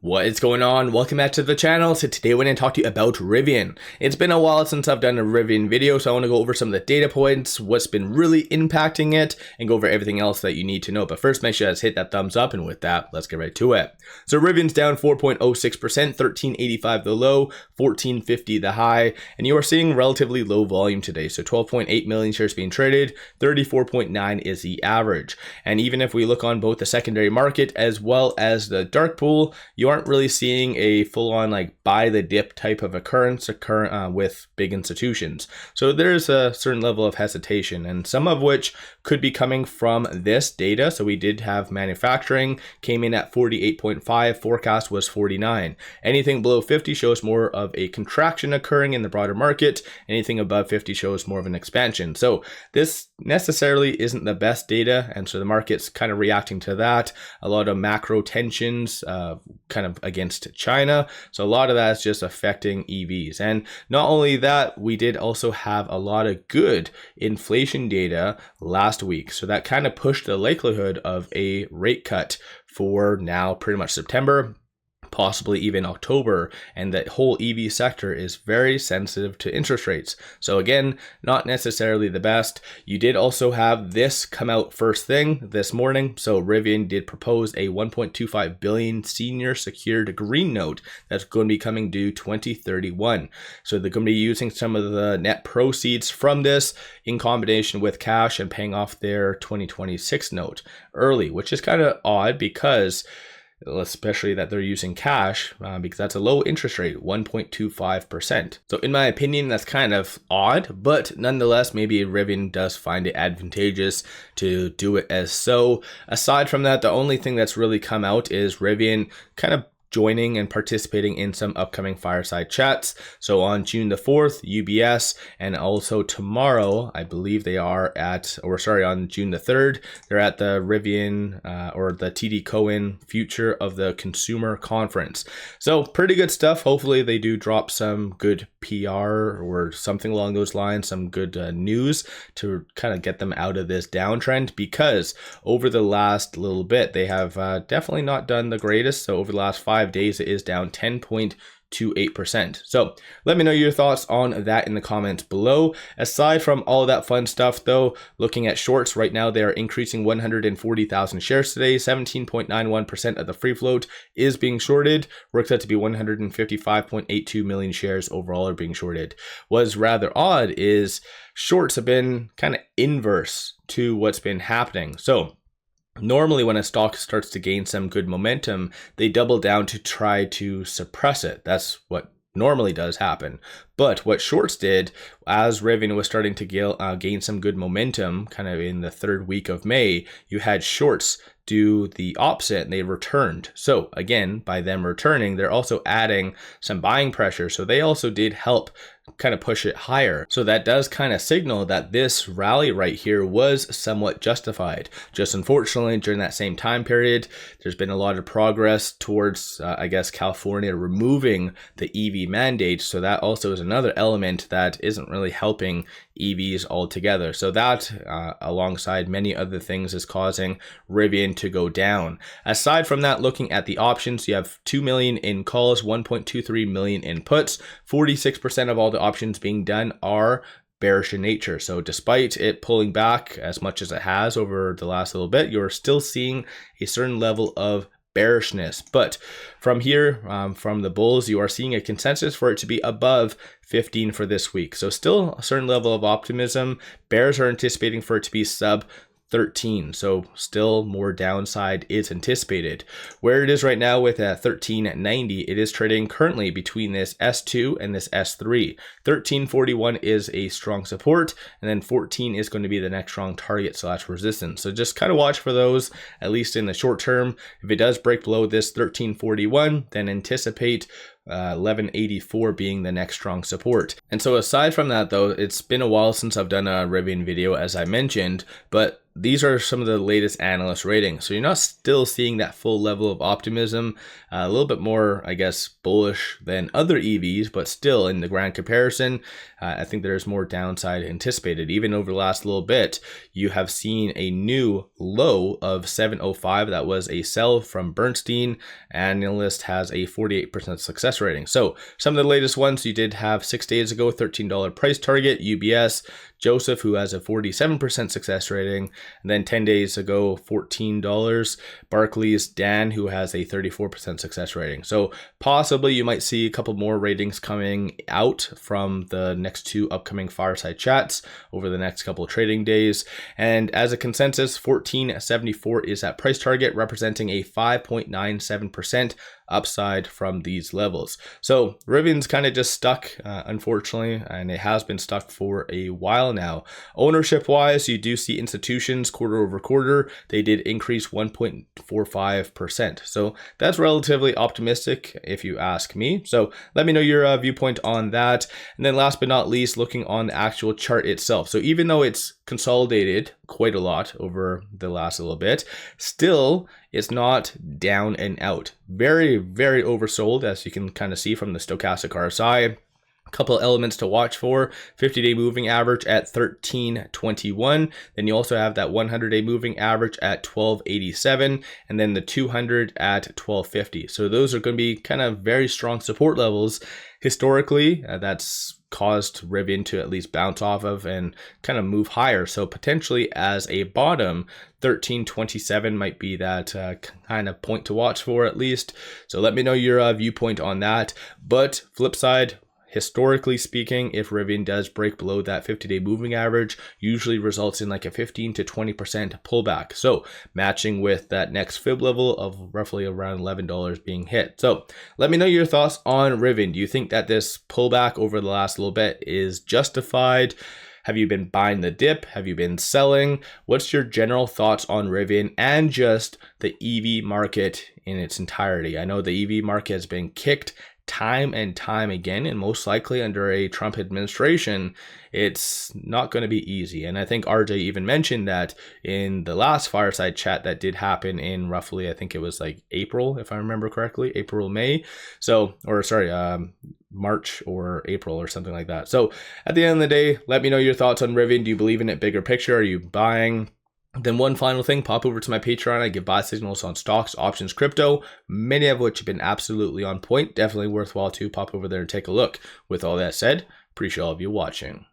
What is going on? Welcome back to the channel. So today we're going to talk to you about Rivian. It's been a while since I've done a Rivian video, so I want to go over some of the data points, what's been really impacting it, and go over everything else that you need to know. But first, make sure you guys hit that thumbs up, and with that, let's get right to it. So Rivian's down 4.06%, 1385 the low, 1450 the high, and you are seeing relatively low volume today. So 12.8 million shares being traded, 34.9 is the average. And even if we look on both the secondary market as well as the dark pool, you aren't really seeing a full-on like buy the dip type of occurrence with big institutions. So there's a certain level of hesitation, and some of which could be coming from this data. So we did have manufacturing came in at 48.5, forecast was 49. Anything below 50 shows more of a contraction occurring in the broader market. Anything above 50 shows more of an expansion. So this necessarily isn't the best data, and so the market's kind of reacting to that. A lot of macro tensions kind of against China. So a lot of that is just affecting EVs. And not only that, we did also have a lot of good inflation data last week. So that kind of pushed the likelihood of a rate cut for now pretty much September, possibly even October, and the whole EV sector is very sensitive to interest rates. So again, not necessarily the best. You did also have this come out first thing this morning. So Rivian did propose a 1.25 billion senior secured green note that's going to be coming due 2031. So they're going to be using some of the net proceeds from this in combination with cash and paying off their 2026 note early, which is kind of odd because especially that they're using cash because that's a low interest rate, 1.25%. So in my opinion, that's kind of odd, but nonetheless, maybe Rivian does find it advantageous to do it as so. Aside from that, the only thing that's really come out is Rivian kind of joining and participating in some upcoming fireside chats. So on June the 4th, UBS, and also tomorrow, I believe they are at, on June the 3rd, they're at the Rivian or the TD Cowen Future of the Consumer Conference. So pretty good stuff. Hopefully they do drop some good PR or something along those lines, some good news to kind of get them out of this downtrend, because over the last little bit, they have definitely not done the greatest. So over the last 5 days, it is down 10.28%. So let me know your thoughts on that in the comments below. Aside from all of that fun stuff though, looking at shorts right now, they are increasing 140,000 shares today. 17.91% of the free float is being shorted. Works out to be 155.82 million shares overall are being shorted. What's rather odd is shorts have been kind of inverse to what's been happening. So normally when a stock starts to gain some good momentum, they double down to try to suppress it. That's what normally does happen. But what shorts did, as Rivian was starting to gain some good momentum kind of in the third week of May, you had shorts do the opposite and they returned. So again, by them returning, they're also adding some buying pressure. So they also did help kind of push it higher. So that does kind of signal that this rally right here was somewhat justified. Just unfortunately, during that same time period, there's been a lot of progress towards, I guess, California removing the EV mandate. So that also is another element that isn't really helping EVs altogether. So that, alongside many other things, is causing Rivian to go down. Aside from that, looking at the options, you have 2 million in calls, 1.23 million in puts. 46% of all the options being done are bearish in nature. So despite it pulling back as much as it has over the last little bit, you're still seeing a certain level of bearishness. But from here, from the bulls, you are seeing a consensus for it to be above 15 for this week. So still a certain level of optimism. Bears are anticipating for it to be sub 13, so still more downside is anticipated. Where it is right now with a 1390, it is trading currently between this S2 and this S3. 1341 is a strong support, and then 14 is going to be the next strong target / resistance. So just kind of watch for those, at least in the short term. If it does break below this 1341, then anticipate 1184 being the next strong support. And so aside from that though, it's been a while since I've done a Rivian video, as I mentioned, but these are some of the latest analyst ratings. So you're not still seeing that full level of optimism, a little bit more, I guess, bullish than other EVs, but still in the grand comparison, I think there's more downside anticipated. Even over the last little bit, you have seen a new low of 705. That was a sell from Bernstein. Analyst has a 48% success rating. So some of the latest ones you did have 6 days ago, $13 price target, UBS, Joseph, who has a 47% success rating, and then 10 days ago, $14, Barclays, Dan, who has a 34% success rating. So possibly you might see a couple more ratings coming out from the next 2 upcoming fireside chats over the next couple of trading days. And as a consensus, 1474 is that price target, representing a 5.97% upside from these levels. So Rivian's kind of just stuck, unfortunately, and it has been stuck for a while now. Ownership wise, you do see institutions quarter over quarter, they did increase 1.45%. So that's relatively optimistic if you ask me. So let me know your viewpoint on that. And then last but not least, looking on the actual chart itself. So even though it's consolidated quite a lot over the last little bit, still it's not down and out. Very, very oversold, as you can kind of see from the stochastic RSI. A couple elements to watch for: 50-day moving average at 1321. Then you also have that 100-day moving average at 1287, and then the 200 at 1250. So those are going to be kind of very strong support levels. Historically, that's caused Rivian to at least bounce off of and kind of move higher. So potentially as a bottom, 1327 might be that kind of point to watch for at least. So let me know your viewpoint on that. But flip side, historically speaking, if Rivian does break below that 50-day moving average, usually results in like a 15 to 20% pullback. So matching with that next fib level of roughly around $11 being hit. So let me know your thoughts on Rivian. Do you think that this pullback over the last little bit is justified? Have you been buying the dip? Have you been selling? What's your general thoughts on Rivian and just the EV market in its entirety? I know the EV market has been kicked time and time again, and most likely under a Trump administration, it's not going to be easy. And I think RJ even mentioned that in the last fireside chat that did happen in roughly, I think it was like April, if I remember correctly, April, May. So, or sorry, March or April or something like that. So at the end of the day, let me know your thoughts on Rivian. Do you believe in it bigger picture? Are you buying? Then one final thing, pop over to my Patreon. I give buy signals on stocks, options, crypto, many of which have been absolutely on point. Definitely worthwhile to pop over there and take a look. With all that said, appreciate all of you watching.